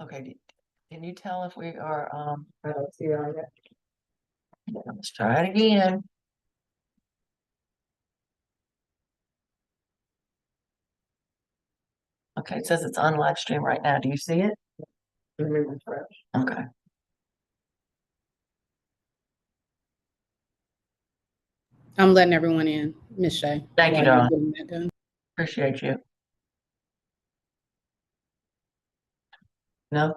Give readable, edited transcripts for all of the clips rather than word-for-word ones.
Okay, can you tell if we are, I don't see it on yet. let's try it again. Okay, it says it's on live stream right now. Do you see it? Let me refresh. Okay. I'm letting everyone in, Miss Shay. Thank you, while you're darling. getting that done. Appreciate you. No?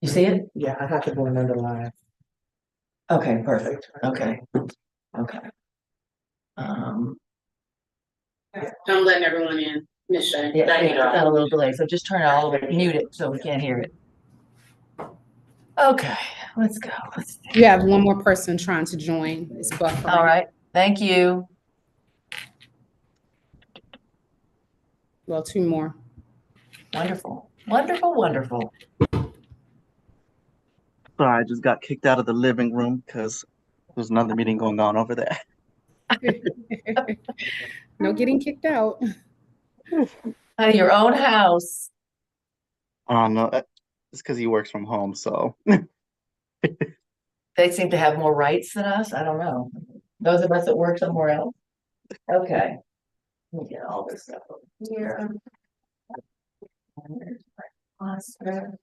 You see it? Yeah, I have to go another line. Okay, perfect. Okay. Okay. I'm letting everyone in, Miss Shay. Yeah, it's got a little delay, so just turn it all the way, mute it so we can't hear it. Okay, let's go. You have one more person trying to join. It's buffering. All right, thank you. Well, two more. Wonderful, wonderful, wonderful. Sorry, I just got kicked out of the living room because there's another meeting going on over there. No getting kicked out. Out of your own house. No, it's because he works from home, so. They seem to have more rights than us. I don't know. Those of us that work somewhere else. Okay. Let me get all this stuff over here. Oscar.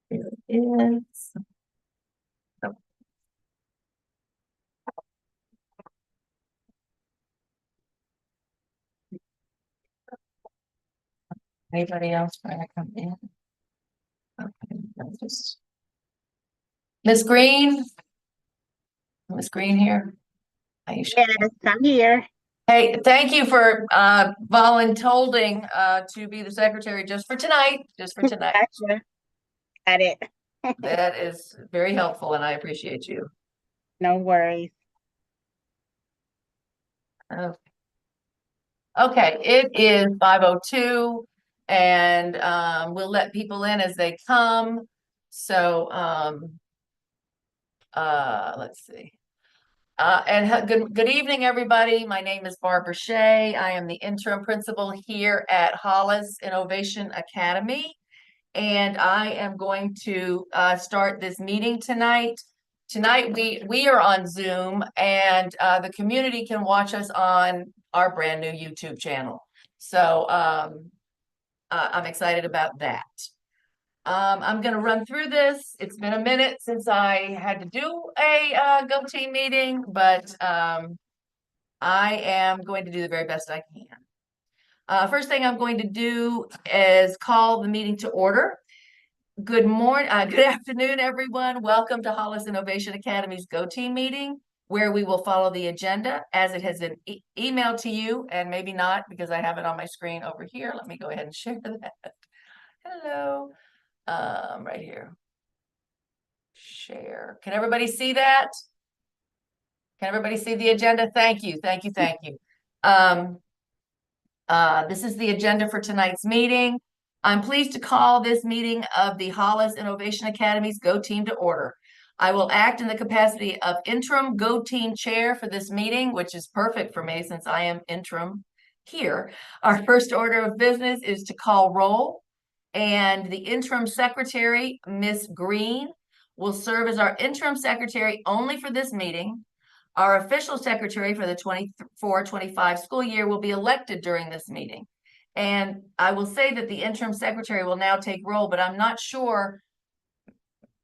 Here it is. Anybody else trying to come in? Okay, let's just. Miss Green? Miss Green here? Yes, I'm here. Hey, thank you for volunteering to be the secretary just for tonight. Gotcha. Got it. That is very helpful and I appreciate you. No worries. Okay, it is 5:02 and we'll let people in as they come. So let's see. Good evening, everybody. My name is Barbara Shea. I am the interim principal here at Hollis Innovation Academy. And I am going to start this meeting tonight. Tonight, we are on Zoom and the community can watch us on our brand new YouTube channel. So I'm excited about that. I'm going to run through this. It's been a minute since I had to do a Go Team meeting, but I am going to do the very best I can. First thing I'm going to do is call the meeting to order. Good afternoon, everyone. Welcome to Hollis Innovation Academy's Go Team meeting, where we will follow the agenda as it has been emailed to you, and maybe not because I have it on my screen over here. Let me go ahead and share that. Hello. Right here. Share. Can everybody see that? Can everybody see the agenda? Thank you. Thank you. Thank you. This is the agenda for tonight's meeting. I'm pleased to call this meeting of the Hollis Innovation Academy's Go Team to order. I will act in the capacity of interim Go Team chair for this meeting, which is perfect for me since I am interim here. Our first order of business is to call roll, and the interim secretary, Miss Green, will serve as our interim secretary only for this meeting. Our official secretary for the 24-25 school year will be elected during this meeting. And I will say that the interim secretary will now take roll, but I'm not sure,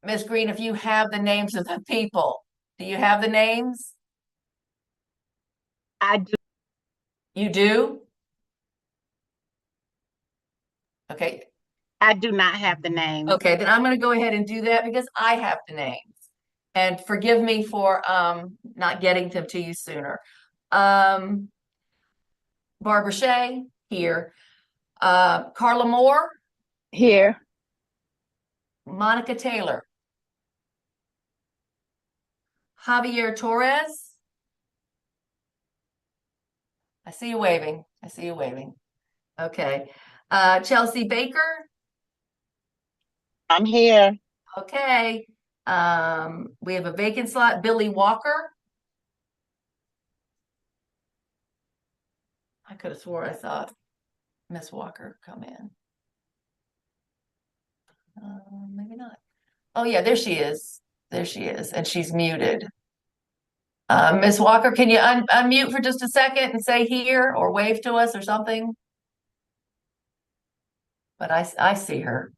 Ms. Green, if you have the names of the people. Do you have the names? I do. You do? Okay. I do not have the name. Okay, then I'm going to go ahead and do that because I have the names. And forgive me for not getting them to you sooner. Barbara Shea, here. Carla Moore. Here. Monica Taylor. Javier Torres. I see you waving. I see you waving. Okay. Chelsea Baker. I'm here. Okay. We have a vacant slot. Billy Walker. I could have swore I saw Miss Walker come in. Maybe not. Oh, yeah, there she is. There she is, and she's muted. Ms. Walker, can you unmute for just a second and say here or wave to us or something? But I see her.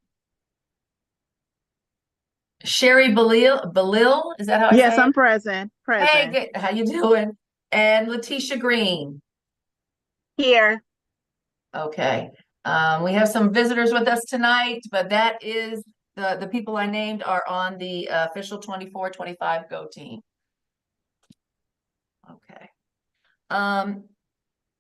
Sherry Belil, is that how I Yes, say I'm it? present. Hey, Present. good. How you doing? And Letitia Green. Here. Okay. We have some visitors with us tonight, but that is the people I named are on the official 24-25 Go team. Okay.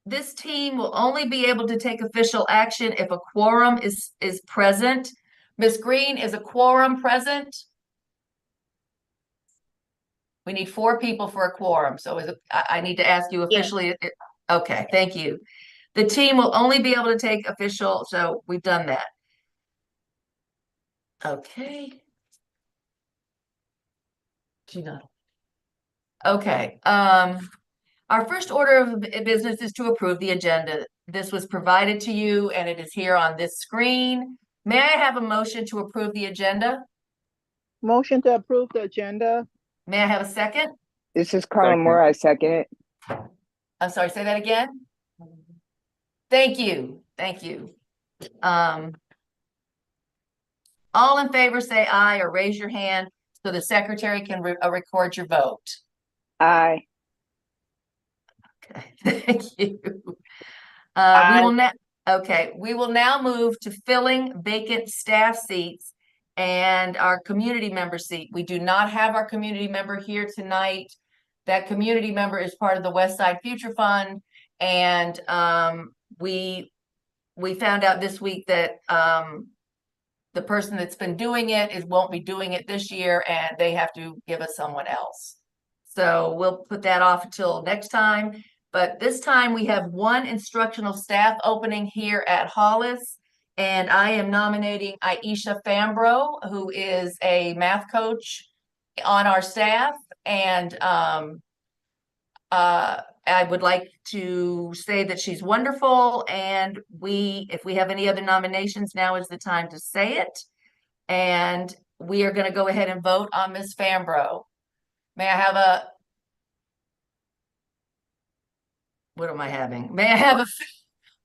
This team will only be able to take official action if a quorum is present. Ms. Green, is a quorum present? We need 4 people for a quorum, so I need to ask you Yes. officially. Okay, thank you. The team will only be able to take official, so we've done that. Okay. Gina. Okay, our first order of business is to approve the agenda. This was provided to you and it is here on this screen. May I have a motion to approve the agenda? Motion to approve the agenda. May I have a second? This is Carla Second. Moore, I second it. I'm sorry, say that again? Thank you, thank you. All in favor say aye or raise your hand so the secretary can record your vote. Aye. Okay, thank you. Aye. We will now move to filling vacant staff seats and our community member seat. We do not have our community member here tonight. That community member is part of the West Side Future Fund, and we found out this week that the person that's been doing it won't be doing it this year, and they have to give us someone else. So we'll put that off until next time. But this time we have 1 instructional staff opening here at Hollis, and I am nominating Aisha Fambro, who is a math coach on our staff, and I would like to say that she's wonderful, and if we have any other nominations, now is the time to say it. And we are going to go ahead and vote on Ms. Fambro. May I have what am I having? May I have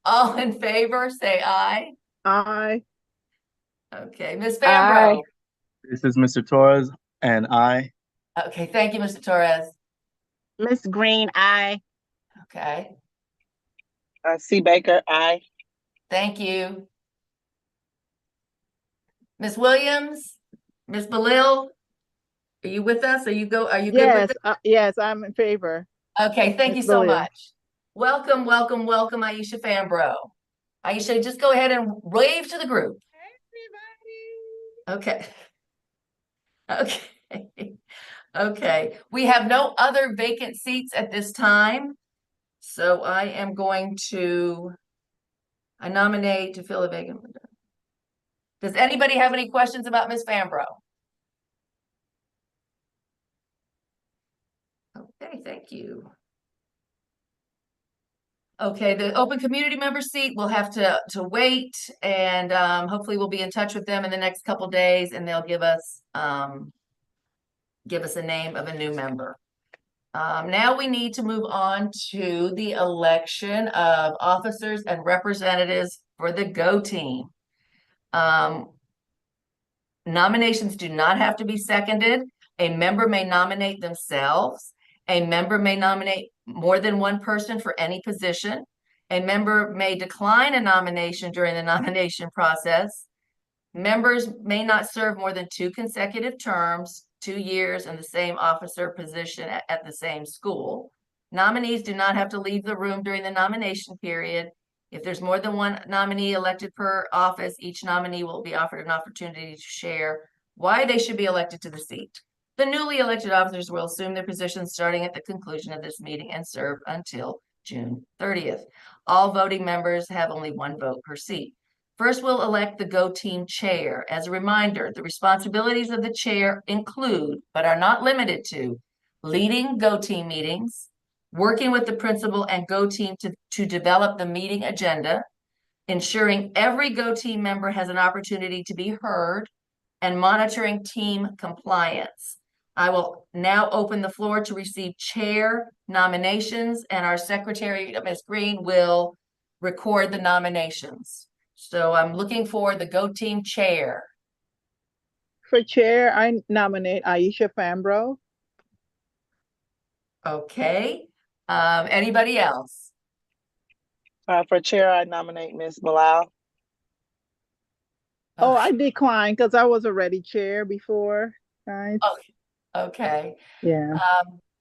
all in favor, say aye. Aye. Okay, Ms. Fambro. This is Mr. Torres and I. Okay, thank you, Mr. Torres. Miss Green, aye. Okay, C. Baker, aye. thank you. Ms. Williams, Ms. Belil, are you with us? Are you good Yes, with it? yes, I'm in favor. Okay, thank you Ms. so Belil. much. Welcome, welcome, welcome, Aisha Fambro. Aisha, just go ahead and wave to the group. Okay. Okay. Okay. We have no other vacant seats at this time. So I am going to nominate to fill a vacant. Does anybody have any questions about Ms. Fambro? Okay, thank you. Okay, the open community member seat will have to wait, and hopefully we'll be in touch with them in the next couple days, and they'll give us a name of a new member. Now we need to move on to the election of officers and representatives for the Go team. Nominations do not have to be seconded. A member may nominate themselves. A member may nominate more than one person for any position. A member may decline a nomination during the nomination process. Members may not serve more than 2 consecutive terms, 2 years in the same officer position at the same school. Nominees do not have to leave the room during the nomination period. If there's more than one nominee elected per office, each nominee will be offered an opportunity to share why they should be elected to the seat. The newly elected officers will assume their positions starting at the conclusion of this meeting and serve until June 30th. All voting members have only 1 vote per seat. First, we'll elect the Go team chair. As a reminder, the responsibilities of the chair include, but are not limited to, leading Go team meetings, working with the principal and Go team to develop the meeting agenda, ensuring every Go team member has an opportunity to be heard, and monitoring team compliance. I will now open the floor to receive chair nominations, and our secretary, Ms. Green, will record the nominations. So I'm looking for the Go Team chair. For chair, I nominate Aisha Fambro. Okay. Anybody else? For chair, I nominate Ms. Bilal. Oh, I declined because I was already chair before. Guys. Okay. Yeah.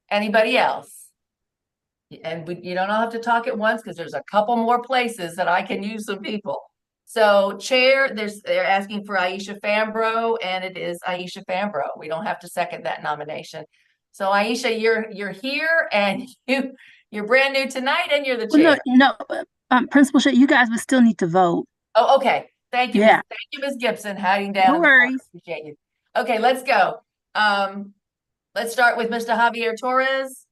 Anybody else? And you don't all have to talk at once because there's a couple more places that I can use some people. So chair, they're asking for Aisha Fambro, and it is Aisha Fambro. We don't have to second that nomination. So Aisha, you're here, and you're brand new tonight, and you're the Well, chair. no, Principal Shea, you guys would still need to vote. Oh, okay. Thank you. Yeah. Thank you, Ms. Gibson, hiding down. No in the corner. worries. Appreciate you. Okay, let's go. Let's start with Mr. Javier Torres.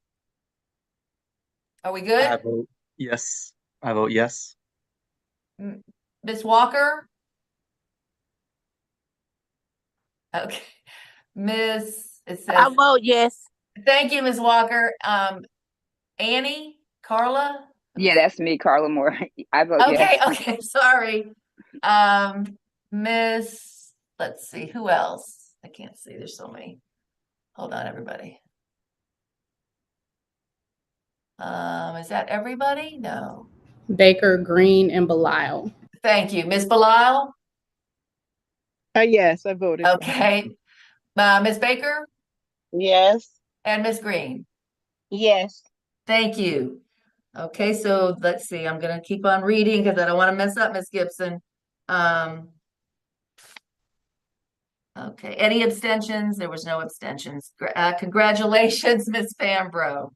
Are we I good? vote yes. I vote yes. Ms. Walker? Okay. It says, vote yes. thank you, Ms. Walker. Annie, Carla? Yeah, that's me, Carla Moore. I vote yes. Okay, sorry. Let's see, who else? I can't see, there's so many. Hold on, everybody. Is that everybody? No. Baker, Green, and Belial. Thank you. Ms. Belial? Yes, I voted. Okay. Ms. Baker Yes. and Ms. Green? Yes. Thank you. Okay, so let's see, I'm gonna keep on reading because I don't want to mess up, Ms. Gibson. Okay, any abstentions? There was no abstentions. Congratulations, Ms. Fambro.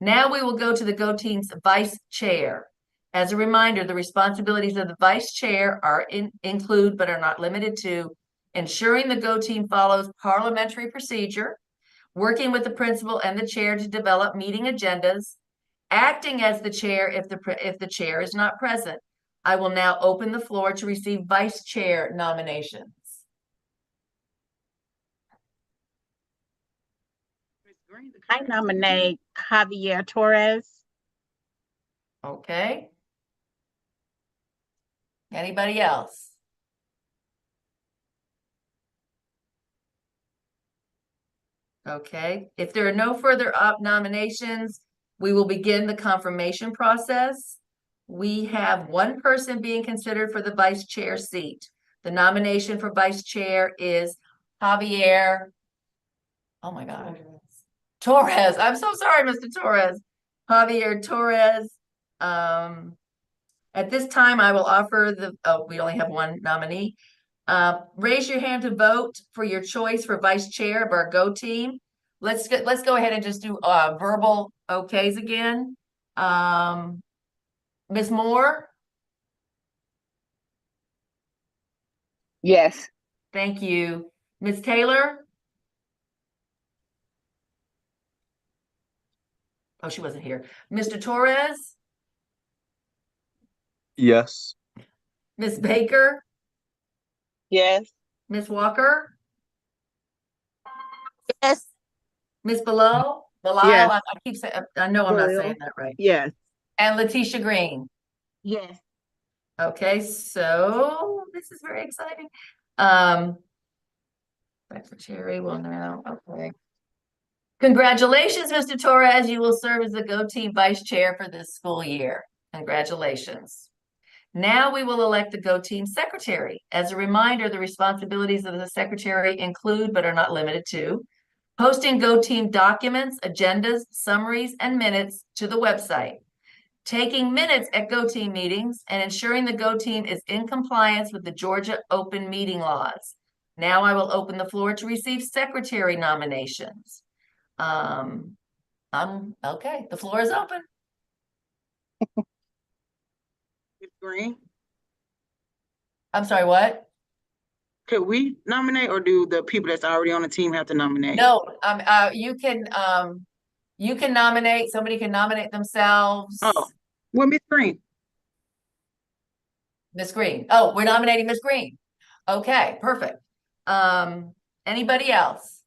Now we will go to the Go Team's vice chair. As a reminder, the responsibilities of the vice chair include but are not limited to ensuring the Go Team follows parliamentary procedure, working with the principal and the chair to develop meeting agendas, acting as the chair if the chair is not present. I will now open the floor to receive vice chair nominations. I nominate Javier Torres. Okay. Anybody else? Okay, if there are no further nominations, we will begin the confirmation process. We have one person being considered for the vice chair seat. The nomination for vice chair is Javier. Oh my God. Torres. I'm so sorry, Mr. Torres. Javier Torres. At this time, I will offer we only have one nominee. Raise your hand to vote for your choice for vice chair of our Go Team. Let's go ahead and just do verbal okays again. Ms. Moore? Yes. Thank you. Ms. Taylor? Oh, she wasn't here. Mr. Torres? Yes. Ms. Baker? Yes. Ms. Walker? Yes. Ms. Belial? Yes. I keep saying, I know I'm not Belial. saying that right. Yes. And Letitia Green? Yes. Okay, so this is very exciting. Secretary will now, okay. Congratulations, Mr. Torres. You will serve as the Go Team vice chair for this school year. Congratulations. Now we will elect the Go Team secretary. As a reminder, the responsibilities of the secretary include, but are not limited to, posting Go Team documents, agendas, summaries, and minutes to the website, taking minutes at Go Team meetings, and ensuring the Go Team is in compliance with the Georgia open meeting laws. Now I will open the floor to receive secretary nominations. Okay, the floor is open. Ms. Green, I'm sorry, what? could we nominate or do the people that's already on the team have to nominate? No, you can nominate, somebody can nominate themselves. Oh, well, Ms. Green, Ms. Green. Oh, we're nominating Ms. Green. Okay, perfect. Anybody else?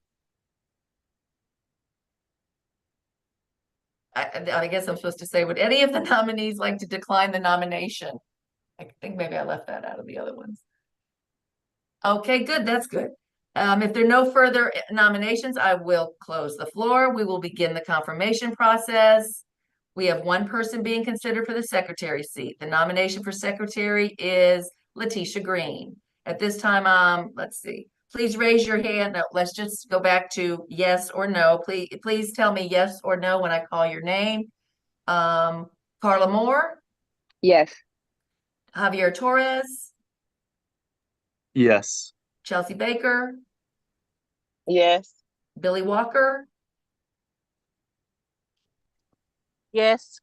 I guess I'm supposed to say, would any of the nominees like to decline the nomination? I think maybe I left that out of the other ones. Okay, good, that's good. If there are no further nominations, I will close the floor. We will begin the confirmation process. We have one person being considered for the secretary seat. The nomination for secretary is Letitia Green. At this time, let's see. Please raise your hand. No, let's just go back to yes or no. Please tell me yes or no when I call your name. Carla Moore, Yes. Javier Torres, Yes. Chelsea Baker, Yes. Billy Walker, Yes.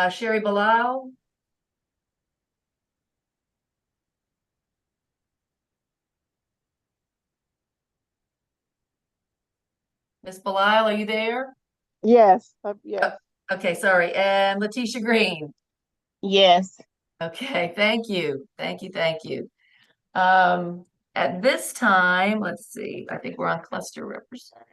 Sherry Bilal, Miss Bilal, are you there? Yes, yes. Okay, sorry. And Letitia Green. Yes. Okay, thank you. Thank you, thank you. At this time, let's see, I think we're on cluster representative.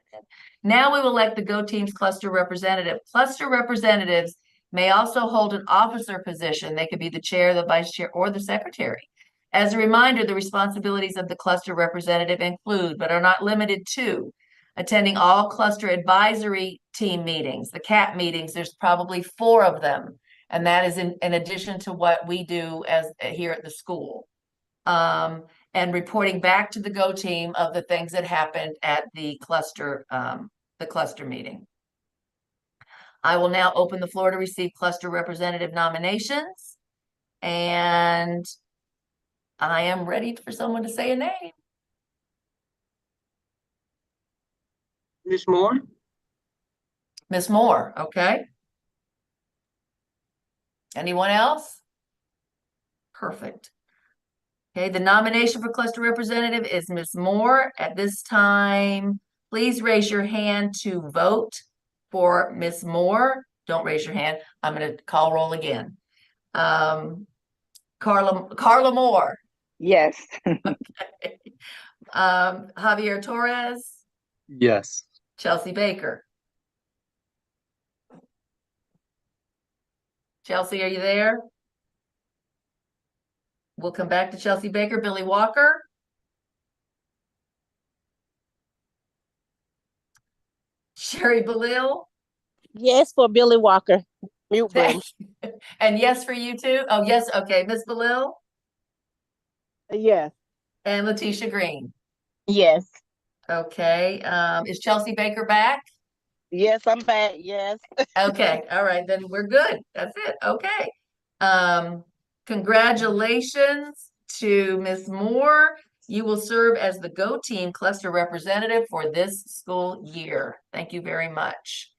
Now we will elect the Go Teams cluster representative. Cluster representatives may also hold an officer position. They could be the chair, the vice chair, or the secretary. As a reminder, the responsibilities of the cluster representative include, but are not limited to, attending all cluster advisory team meetings, the CAT meetings. There's probably 4 of them. And that is in addition to what we do as here at the school. And reporting back to the Go team of the things that happened at the cluster meeting. I will now open the floor to receive cluster representative nominations. And I am ready for someone to say a name. Ms. Moore? Ms. Moore, okay. Anyone else? Perfect. Okay, the nomination for cluster representative is Ms. Moore. At this time, please raise your hand to vote for Ms. Moore. Don't raise your hand. I'm going to call roll again. Carla Moore. Yes. Okay. Javier Torres. Yes. Chelsea Baker. Chelsea, are you there? We'll come back to Chelsea Baker. Billy Walker. Sherry Belil. Yes for Billy Walker. Mute button. And yes for you too? Oh, yes. Okay. Ms. Belil Yes. and Letitia Green. Yes. Okay. Is Chelsea Baker back? Yes, I'm back. Yes. Okay. All right. Then we're good. That's it. Okay. Congratulations to Ms. Moore. You will serve as the Go Team cluster representative for this school year. Thank you very much.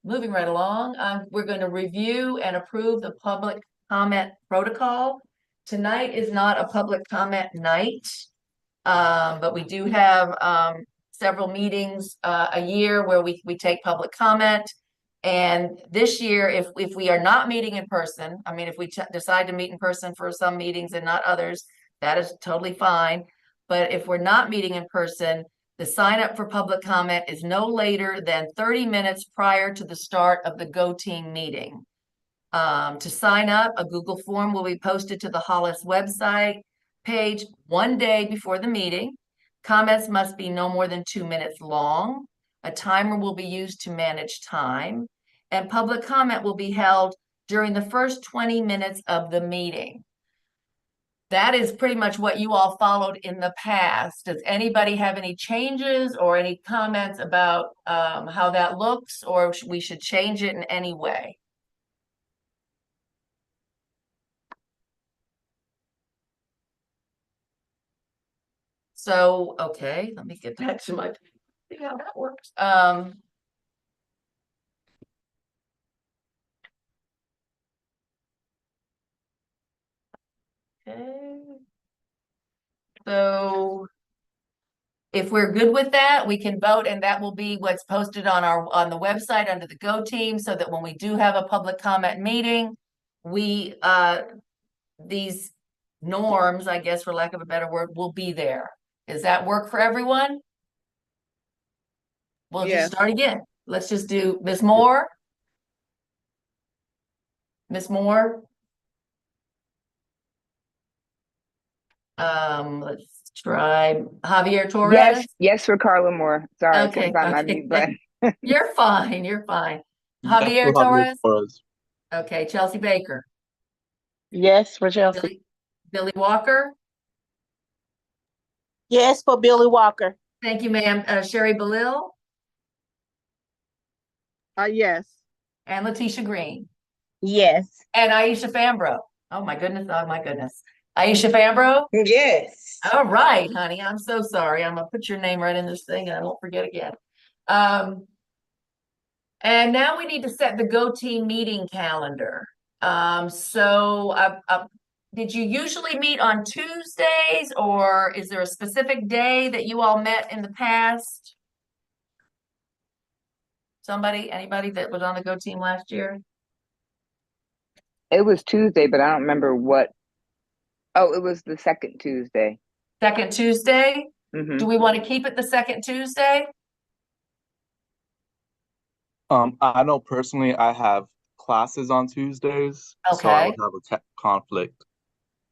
Moving right along, we're going to review and approve the public comment protocol. Tonight is not a public comment night, but we do have several meetings a year where we take public comment. And this year, if we are not meeting in person, I mean, if we decide to meet in person for some meetings and not others, that is totally fine. But if we're not meeting in person, the sign up for public comment is no later than 30 minutes prior to the start of the Go Team meeting. To sign up, a Google form will be posted to the Hollis website page 1 day before the meeting. Comments must be no more than 2 minutes long. A timer will be used to manage time, and public comment will be held during the first 20 minutes of the meeting. That is pretty much what you all followed in the past. Does anybody have any changes or any comments about how that looks, or we should change it in any way? So, okay, let me get back to my, see how that works. Okay. So if we're good with that, we can vote, and that will be what's posted on the website under the Go Team, so that when we do have a public comment meeting, we these norms, I guess, for lack of a better word, will be there. Does that work for everyone? We'll just Yes. start again. Let's just do Ms. Moore. Ms. Moore. Let's try Javier Torres. Yes for Carla Moore. Sorry, I Okay, couldn't find my okay. mute button. You're fine, you're fine. Yes, Javier for Torres. Torres. Okay, Chelsea Baker. Yes, for Chelsea. Billy Walker. Yes, for Billy Walker. Thank you, ma'am. Sherry Belil Yes. and Letitia Green Yes. and Aisha Fambro. Oh my goodness, oh my goodness. Aisha Fambro. Yes. All right, honey. I'm so sorry. I'm gonna put your name right in this thing and I won't forget again. And now we need to set the Go Team meeting calendar. Did you usually meet on Tuesdays, or is there a specific day that you all met in the past? Anybody that was on the Go Team last year? It was Tuesday, but I don't remember what. Oh, it was the second Tuesday. Second Tuesday? Hmm. Do we want to keep it the second Tuesday? I know personally I have classes on Tuesdays, so I would have a conflict.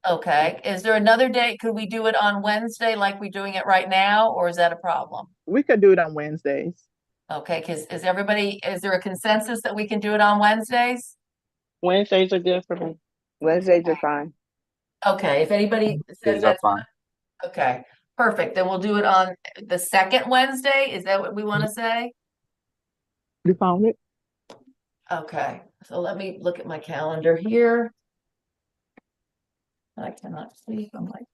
Okay. Is there another date? Could we do it on Wednesday like we're doing it right now, or is that a problem? We could do it on Wednesdays. Okay, because is there a consensus that we can do it on Wednesdays? Wednesdays are good for me. Wednesdays are fine. Okay, if anybody says Days are that's fine. okay, perfect. Then we'll do it on the second Wednesday. Is that what we want to say? You found it? Okay, so let me look at my calendar here. I cannot see. I'm like,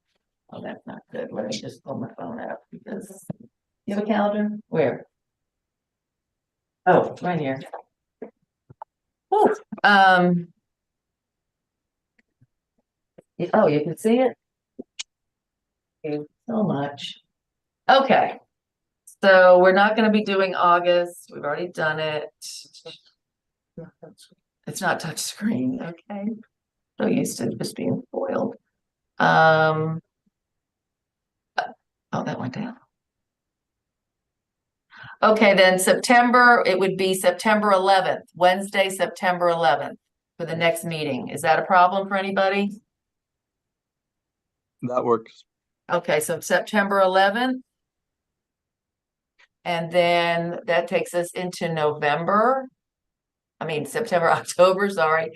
oh, that's not good. Let me just pull my phone out because you have a calendar? Where? Oh, right here. Whew. Oh, you can see it? Thank you so much. Okay. So we're not going to be doing August. We've already done it. It's not touch screen. Okay. So used to just being foiled. Oh, that went down. Okay, then September, it would be September 11th, Wednesday, September 11th for the next meeting. Is that a problem for anybody? That works. Okay, so September 11th. And then that takes us into November. I mean, September, October, sorry.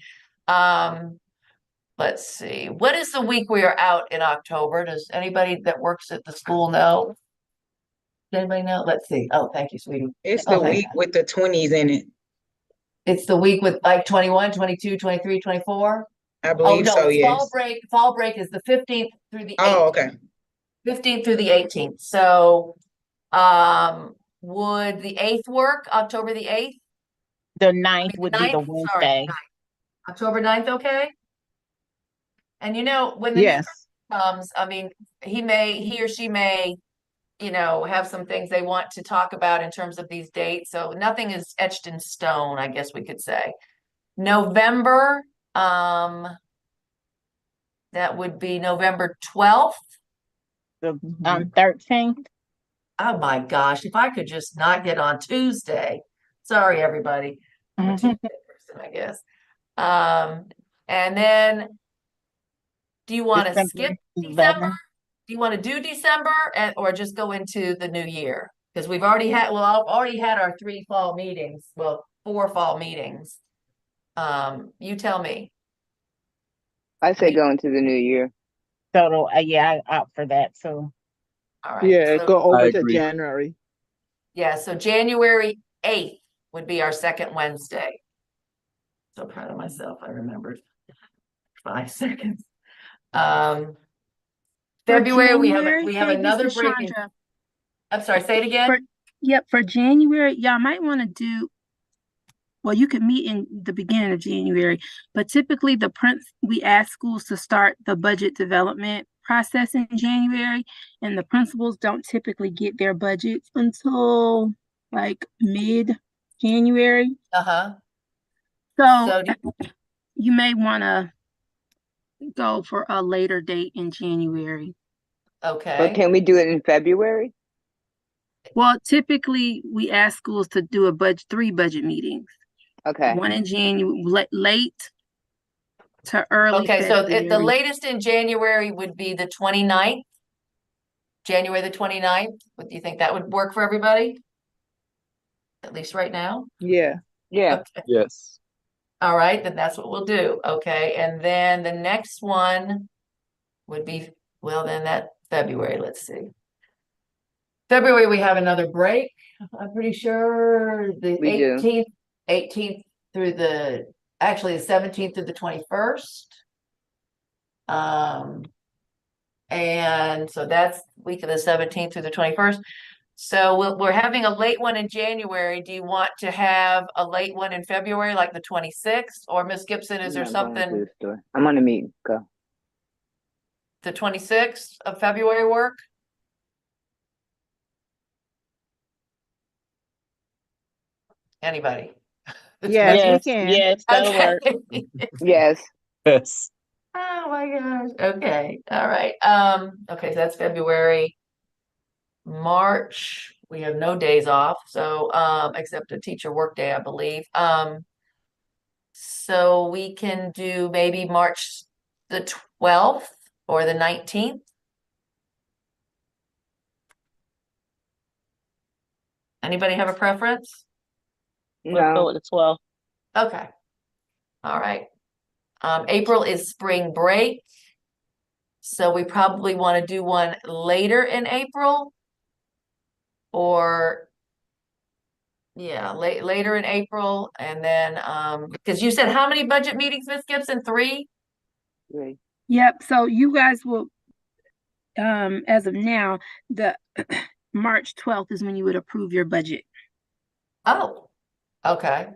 Let's see. What is the week we are out in October? Does anybody that works at the school know? Does anybody know? Let's see. Oh, thank you, sweetie. It's Oh, the thank week God. with the 20s in it. It's the week with like 21, 22, 23, 24. I Oh, believe no, so, it's yes. fall break is the 15th through the 18th. Oh, okay. 15th through the 18th. So, would the 8th work? October the 8th? The 9th would be the 9th? Sorry, Wednesday. 9th. October 9th, okay? And you know, when the new Yes. comes, I mean, he or she may, have some things they want to talk about in terms of these dates. So nothing is etched in stone, I guess we could say. November, that would be November 12th. The 13th. Oh my gosh, if I could just not get on Tuesday. Sorry, everybody. I'm a Tuesday person, I guess. And then do you want to skip December? 11th. Do you want to do December or just go into the new year? Because I've already had our 3 fall meetings. Well, 4 fall meetings. You tell me. I say go into the new year. So, yeah, I opt for that. So, All right. Yeah, So, go over I to agree. January. yeah, so January 8th would be our second Wednesday. So proud of myself. I remembered 5 seconds. February, we have another break. I'm sorry, say it again. Yep, for January, y'all might want to do, well, you could meet in the beginning of January, but typically we ask schools to start the budget development process in January, and the principals don't typically get their budgets until like mid-January. Uh-huh. So So you may want to go for a later date in January. But Okay, can we do it in February? Well, typically we ask schools to do three budget meetings. Okay, One in January, late to early okay, so the February. latest in January would be the 29th. January the 29th. What do you think that would work for everybody? At least right now? Yeah. yeah, Okay. Yes. All right, then that's what we'll do. Okay, and then the next one would be, well, then that February, let's see. February, we have another break. I'm pretty sure the We do. 18th through actually the 17th through the 21st. And so that's week of the 17th through the 21st. So we're having a late one in January. Do you want to have a late one in February, like the 26th? Or Miss Gibson, is there I'm not going to something, the store. I'm on a meeting, go. the 26th of February work? Anybody? The Yes, we 26th? can. Yes, that'll work. Okay. Yes, Yes. Oh my gosh. Okay. All right. Okay, so that's February. March, we have no days off, so except a teacher work day, I believe. So we can do maybe March the 12th or the 19th. Anybody have a preference? Let's go no, with the 12th. Okay. All right. April is spring break. So we probably want to do one later in April. Or yeah, later in April, and then because you said how many budget meetings, Miss Gibson? 3? right. Yep, so you guys will, as of now, the March 12th is when you would approve your budget. Oh, okay.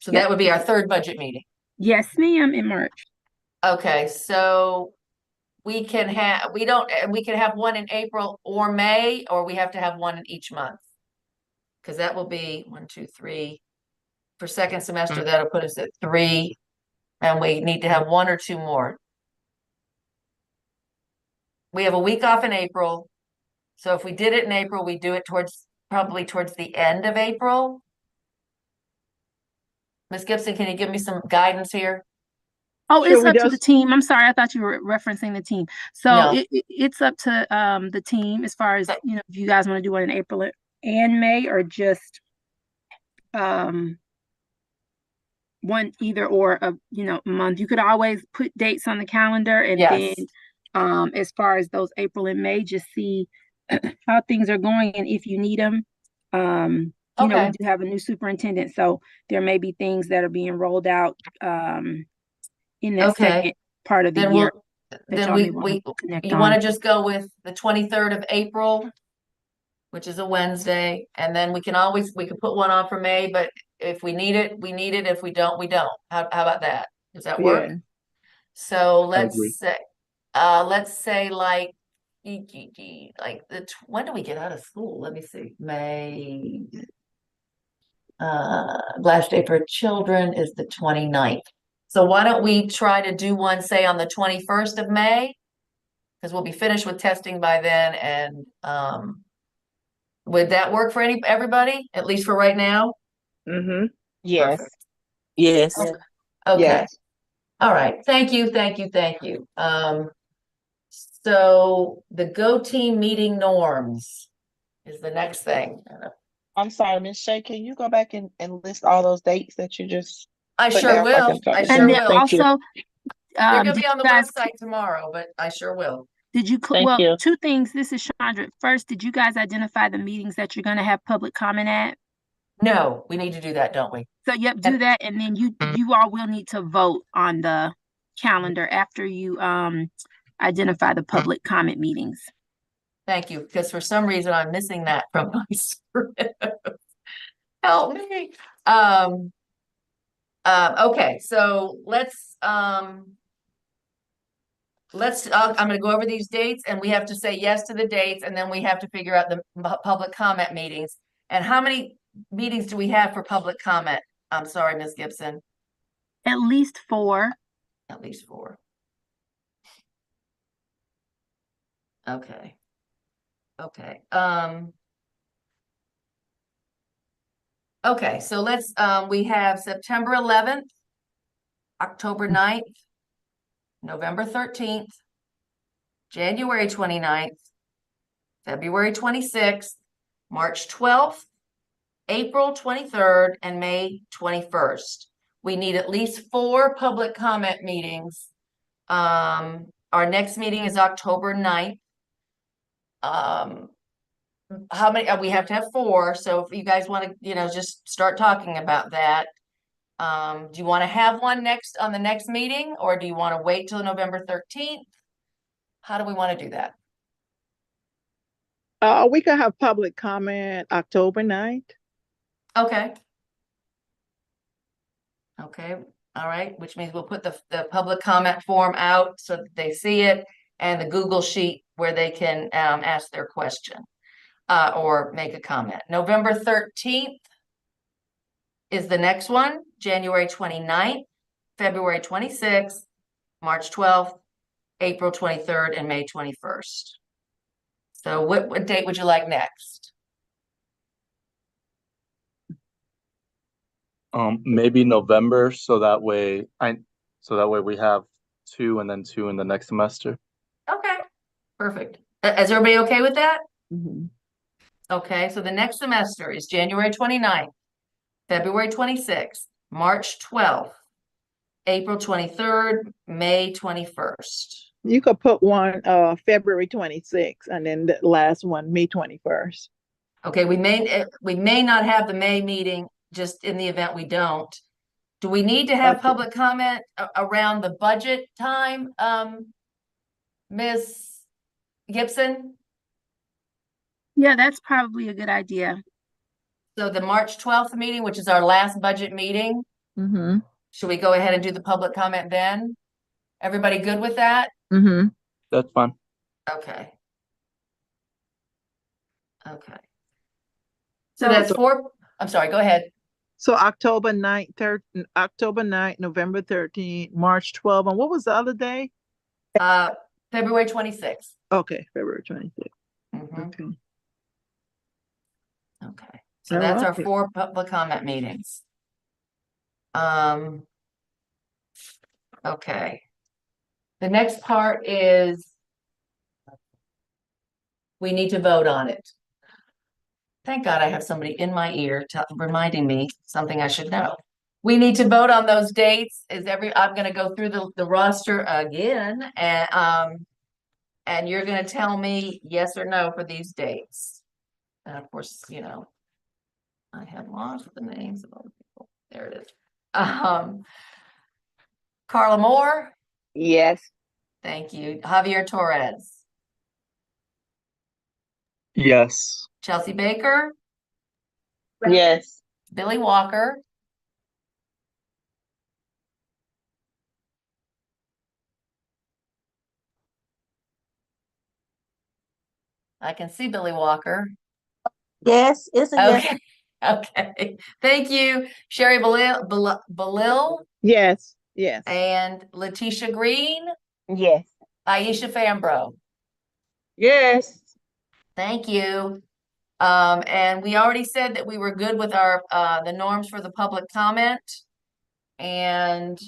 So Yep. that would be our third budget meeting. Yes, ma'am, in March. Okay, so we can have one in April or May, or we have to have one in each month. Because that will be 1, 2, 3. For second semester, that'll put us at 3, and we need to have 1 or 2 more. We have a week off in April. So if we did it in April, we do it probably towards the end of April. Ms. Gibson, can you give me some guidance here? Oh, Sure, it's we up to the just- team. I'm sorry, I thought you were referencing the team. So No. it's up to the team as far as, you know, if you guys want to do one in April and May, or just one either or of, you know, month. You could always put dates on the calendar, and Yes. then as far as those April and May, just see how things are going and if you need them. You know, Okay. we do have a new superintendent, so there may be things that are being rolled out in that Okay. second part of the Then year. we'll, that then y'all we, may wanna connect you want to on. just go with the 23rd of April, which is a Wednesday, and then we could put one on for May, but if we need it, we need it. If we don't, we don't. How about that? Does that work? Yeah. So agree. let's say like when do we get out of school? Let me see. May. Last day for children is the 29th. So why don't we try to do one, say, on the 21st of May? Because we'll be finished with testing by then, and would that work for everybody, at least for right now? Mm-hmm, Yes. Perfect. Yes. Okay. yes. All right. Thank you. So the Go Team meeting norms is the next thing. I'm sorry, Ms. Shay, can you go back and list all those dates that you just I put sure down so I will. can jot I them sure And down? then will. Thank you. also, They're gonna did be on the you guys, website tomorrow, but I sure will. did you, Thank well, you. 2 things. This is Chandra. First, did you guys identify the meetings that you're going to have public comment at? No, we need to do that, don't we? So, yep, do And- that, and then you all will need to vote on the calendar after you identify the public comment meetings. Thank you, because for some reason I'm missing that from my script. Help me. Okay, so I'm gonna go over these dates, and we have to say yes to the dates, and then we have to figure out the public comment meetings. And how many meetings do we have for public comment? I'm sorry, Ms. Gibson, At least 4. at least 4. Okay. Okay, okay, so let's, we have September 11th, October 9th, November 13th, January 29th, February 26th, March 12th, April 23rd, and May 21st. We need at least 4 public comment meetings. Our next meeting is October 9th. How many, we have to have 4, so if you guys want to, just start talking about that. Do you want to have one next on the next meeting, or do you want to wait till November 13th? How do we want to do that? We could have public comment October 9th. Okay. Okay, all right, which means we'll put the public comment form out so that they see it, and the Google sheet where they can ask their question or make a comment. November 13th is the next one, January 29th, February 26th, March 12th, April 23rd, and May 21st. So what date would you like next? Maybe November, so that way we have 2 and then 2 in the next semester. Okay, perfect. Is everybody okay with that? Mhm. Okay, so the next semester is January 29th, February 26th, March 12th, April 23rd, May 21st. You could put one February 26th and then the last one May 21st. Okay, we may not have the May meeting, just in the event we don't. Do we need to have Okay. public comment around the budget time, Ms. Gibson? Yeah, that's probably a good idea. So the March 12th meeting, which is our last budget meeting, Mm-hmm. should we go ahead and do the public comment then? Everybody good with that? Mm-hmm. That's fine. Okay. Okay. So that's 4, I'm sorry, go ahead. So October 9th, November 13th, March 12th, and what was the other day? February 26th. Okay, February 26th. Mhm. Okay. Okay, so that's our Alright. 4 public comment meetings. Okay. The next part is we need to vote on it. Thank God I have somebody in my ear reminding me something I should know. We need to vote on those dates. I'm gonna go through the roster again, and you're gonna tell me yes or no for these dates. And of course, I have lost the names of all the people. There it is. Carla Moore, Yes. thank you. Javier Torres, Yes. Chelsea Baker, Yes. Billy Walker, I can see Billy Walker. Yes, it's a yes. Okay, okay. Thank you. Sherry Balil Yes, yes. and Letitia Green, Yes. Aisha Fambro. Yes. Thank you. And we already said that we were good with our the norms for the public comment. And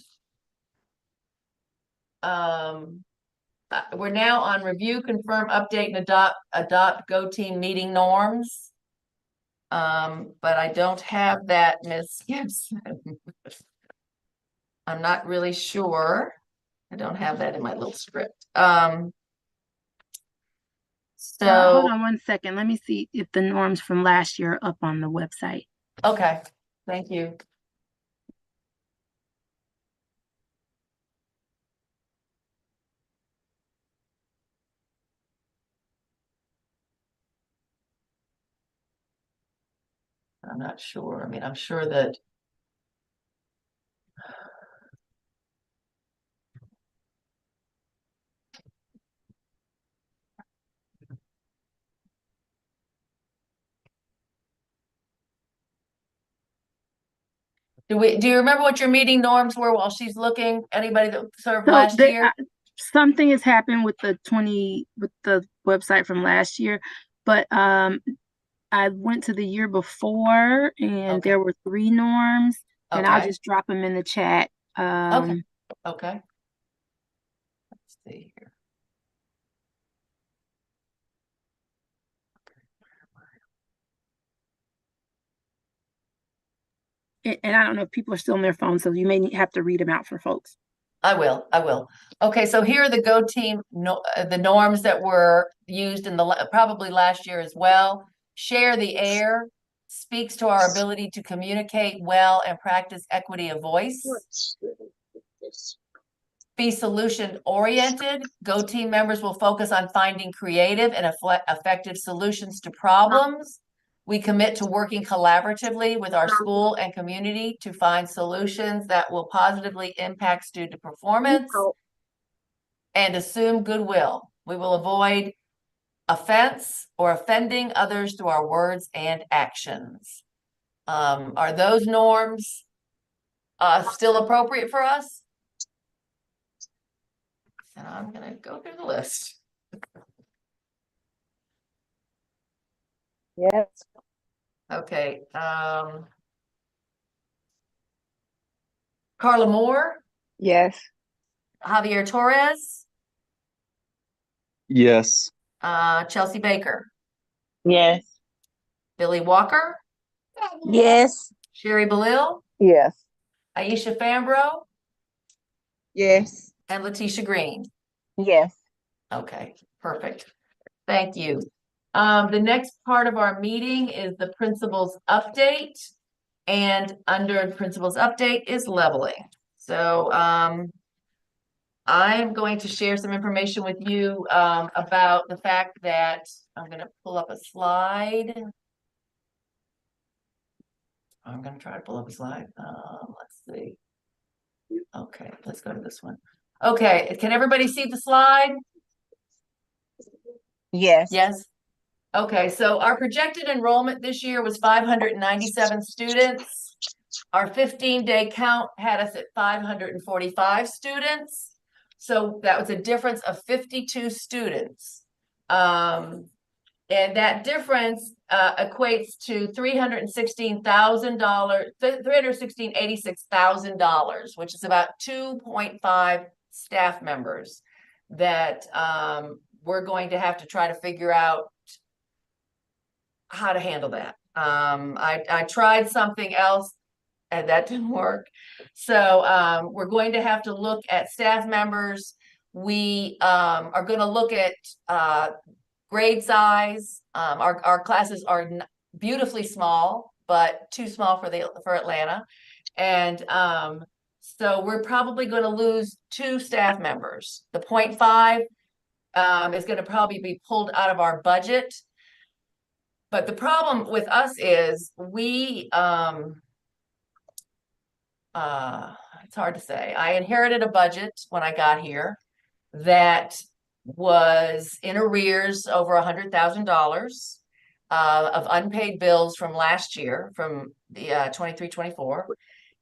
we're now on review, confirm, update, and adopt Go Team meeting norms. But I don't have that, Ms. Gibson. I'm not really sure. I don't have that in my little script. Hold So, on one second. Let me see if the norms from last year are up on the website. okay, thank you. I'm not sure. I mean, I'm sure that do you remember what your meeting norms were while she's looking? Anybody that served So last they, year? something has happened with the website from last year, but I went to the year before and Okay. there were 3 norms, and I'll Okay. just drop them in the chat. Okay. Okay. Let's see here. And I don't know if people are still on their phones, so you may have to read them out for folks. I will. Okay, so here are the Go Team, the norms that were used in probably last year as well. Share the air, speaks to our ability to communicate well and practice equity of voice. Be solution oriented. Go Team members will focus on finding creative and effective solutions to problems. We commit to working collaboratively with our school and community to find solutions that will positively impact student performance, and assume goodwill. We will avoid offense or offending others through our words and actions. Are those norms still appropriate for us? And I'm gonna go through the list. Yes. Okay, Carla Moore, Yes. Javier Torres, Yes. Chelsea Baker, Yes. Billy Walker, Yes. Sherry Belil, Yes. Aisha Fambro, Yes. and Letitia Green. Yes. Okay, perfect. Thank you. The next part of our meeting is the principal's update. And under the principal's update is leveling. So I'm going to share some information with you about the fact that I'm going to pull up a slide. I'm going to try to pull up a slide. Let's see. Okay, let's go to this one. Okay, can everybody see the slide? Yes. Yes. Okay, so our projected enrollment this year was 597 students. Our 15-day count had us at 545 students. So that was a difference of 52 students. And that difference equates to $386,000, which is about 2.5 staff members that we're going to have to try to figure out how to handle that. I tried something else and that didn't work. So we're going to have to look at staff members. We are going to look at grade size. Our classes are beautifully small, but too small for Atlanta. And so we're probably going to lose 2 staff members. The 0.5 is going to probably be pulled out of our budget. But the problem with us is it's hard to say. I inherited a budget when I got here that was in arrears over $100,000 of unpaid bills from last year, from the 23-24.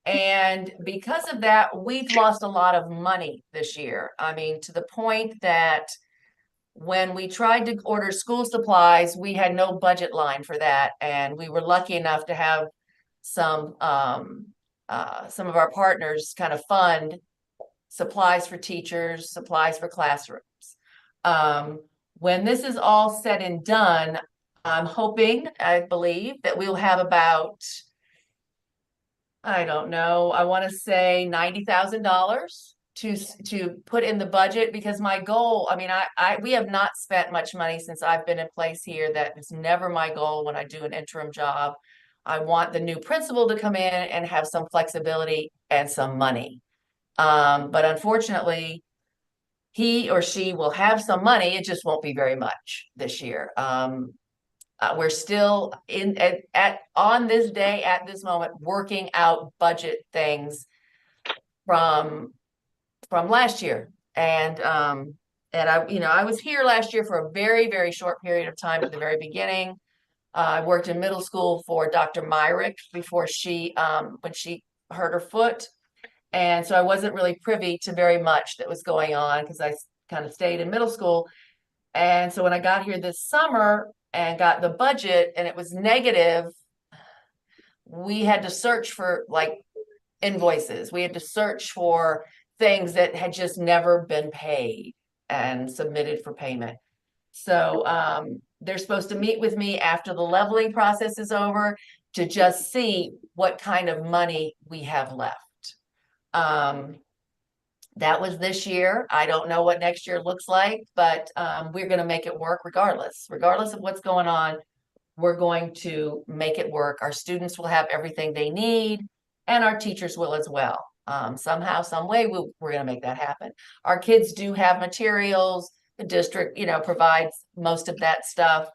And because of that, we've lost a lot of money this year. I mean, to the point that when we tried to order school supplies, we had no budget line for that. And we were lucky enough to have some of our partners kind of fund supplies for teachers, supplies for classrooms. When this is all said and done, I'm hoping, I believe, that we'll have about, I don't know, I want to say $90,000 to put in the budget, because my goal, I mean, we have not spent much money since I've been in place here. That is never my goal when I do an interim job. I want the new principal to come in and have some flexibility and some money. But unfortunately, he or she will have some money. It just won't be very much this year. We're still on this day, at this moment, working out budget things from last year. And I was here last year for a very, very short period of time at the very beginning. I worked in middle school for Dr. Myrick before when she hurt her foot. And so I wasn't really privy to very much that was going on because I kind of stayed in middle school. And so when I got here this summer and got the budget and it was negative, we had to search for like invoices. We had to search for things that had just never been paid and submitted for payment. So they're supposed to meet with me after the leveling process is over to just see what kind of money we have left. That was this year. I don't know what next year looks like, but we're going to make it work regardless of what's going on. We're going to make it work. Our students will have everything they need, and our teachers will as well. Somehow, some way, we're going to make that happen. Our kids do have materials. The district, provides most of that stuff.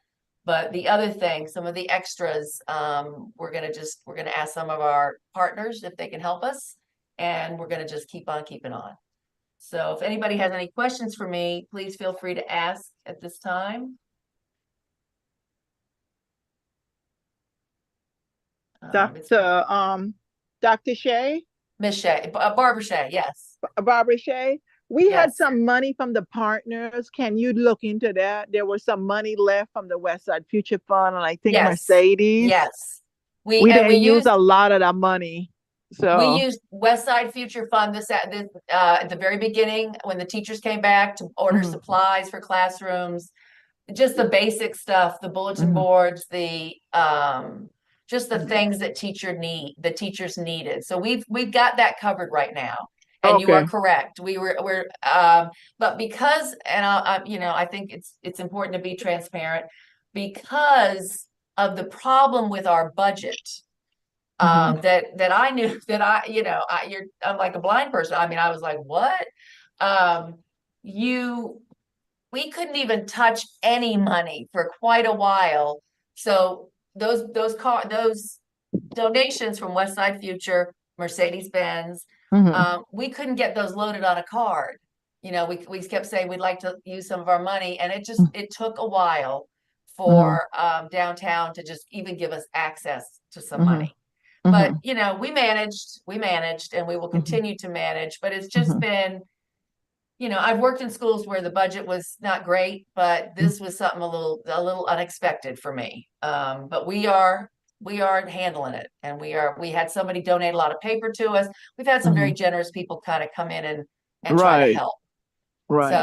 But the other thing, some of the extras, we're going to ask some of our partners if they can help us, and we're going to just keep on keeping on. So if anybody has any questions for me, please feel free to ask at this time. Dr. Shea? Miss Shea, Barbara Shea, yes. Barbara Shea, we had Yes. some money from the partners. Can you look into that? There was some money left from the West Side Future Fund, and I think Yes. Mercedes. Yes. We didn't use a lot of that money. So we used West Side Future Fund at the very beginning when the teachers came back to order supplies for classrooms, just the basic stuff, the bulletin boards, the just the things that the teachers needed. So we've got that covered right now. And you are correct. But because, and I think it's important to be transparent because of the problem with our budget. That I knew that I'm like a blind person. I mean, I was like, what? We couldn't even touch any money for quite a while. So those donations from West Side Future, Mercedes-Benz, we couldn't get those loaded on a card. We kept saying we'd like to use some of our money, and it took a while for downtown to just even give us access to some money. But we managed, and we will continue to manage. But it's just been, I've worked in schools where the budget was not great, but this was something a little unexpected for me. But we are handling it, and we had somebody donate a lot of paper to us. We've had some very generous people kind of come in and try to help. Right.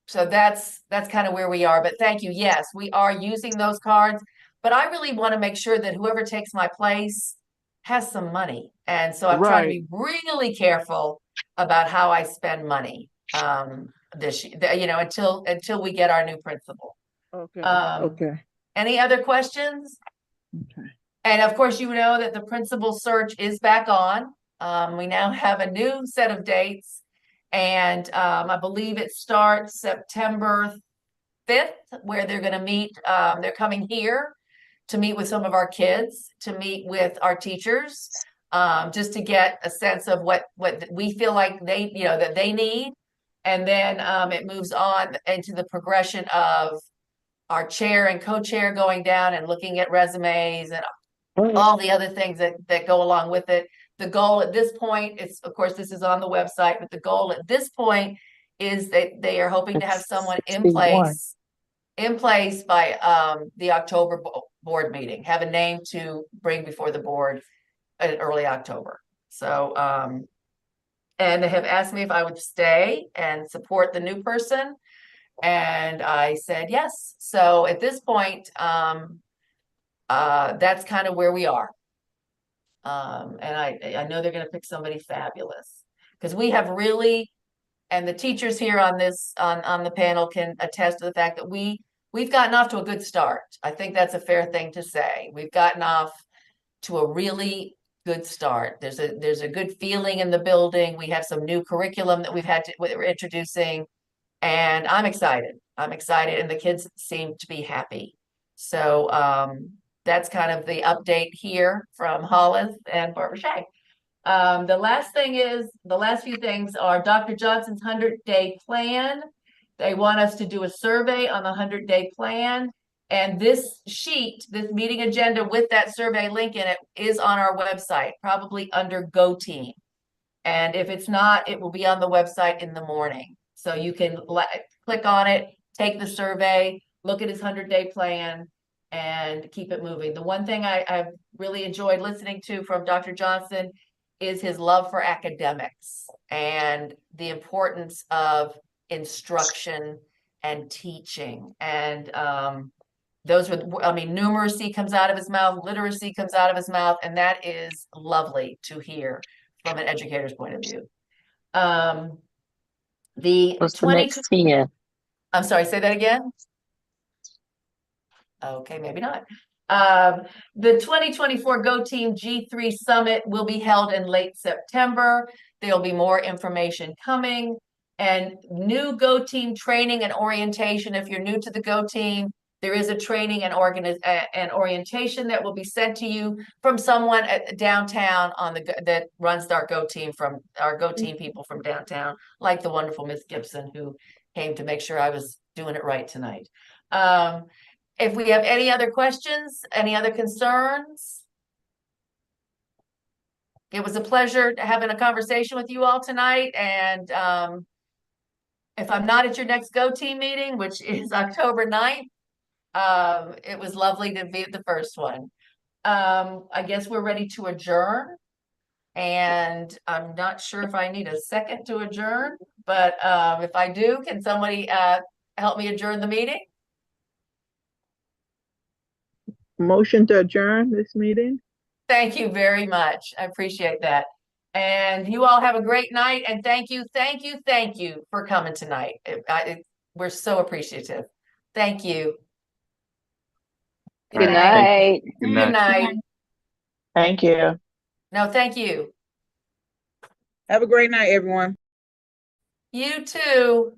So that's kind of where we are. But thank you. Yes, we are using those cards. But I really want to make sure that whoever takes my place has some money. And so I'm trying to be really careful about how I spend money this year, until we get our new principal. Okay. Any other questions? Okay. And of course, that the principal search is back on. We now have a new set of dates, and I believe it starts September 5th, where they're going to meet. They're coming here to meet with some of our kids, to meet with our teachers, just to get a sense of what we feel like that they need. And then it moves on into the progression of our chair and co-chair going down and looking at resumes and all the other things that go along with it. The goal at this point is, of course, this is on the website, but the goal at this point is that they are hoping to have someone in place by the October board meeting, have a name to bring before the board in early October. So, and they have asked me if I would stay and support the new person. And I said, yes. So at this point, that's kind of where we are. And I know they're going to pick somebody fabulous, because we have really, and the teachers here on the panel can attest to the fact that we've gotten off to a good start. I think that's a fair thing to say. We've gotten off to a really good start. There's a good feeling in the building. We have some new curriculum that we're introducing, and I'm excited. And the kids seem to be happy. So that's kind of the update here from Hollis and Barbara Shea. The last few things are Dr. Johnson's 100-day plan. They want us to do a survey on the 100-day plan. And this sheet, this meeting agenda with that survey link in it, is on our website, probably under Go Team. And if it's not, it will be on the website in the morning. So you can click on it, take the survey, look at his 100-day plan, and keep it moving. The one thing I've really enjoyed listening to from Dr. Johnson is his love for academics and the importance of instruction and teaching. And those were, I mean, numeracy comes out of his mouth, literacy comes out of his mouth, and that is lovely to hear from an educator's point of view. The What's the 20, next 10? I'm sorry, say that again. Okay, maybe not. The 2024 Go Team G3 Summit will be held in late September. There'll be more information coming, and new Go Team training and orientation. If you're new to the Go Team, there is a training and orientation that will be sent to you from someone at downtown that runs our Go Team, from our Go Team people from downtown, like the wonderful Miss Gibson, who came to make sure I was doing it right tonight. If we have any other questions, any other concerns? It was a pleasure having a conversation with you all tonight. And if I'm not at your next Go Team meeting, which is October 9th, it was lovely to be at the first one. I guess we're ready to adjourn. And I'm not sure if I need a second to adjourn, but if I do, can somebody help me adjourn the meeting? Motion to adjourn this meeting. Thank you very much. I appreciate that. And you all have a great night. And thank you for coming tonight. We're so appreciative. Thank you. Good night. Good night. Good night. Thank you. No, thank you. Have a great night, everyone. You too.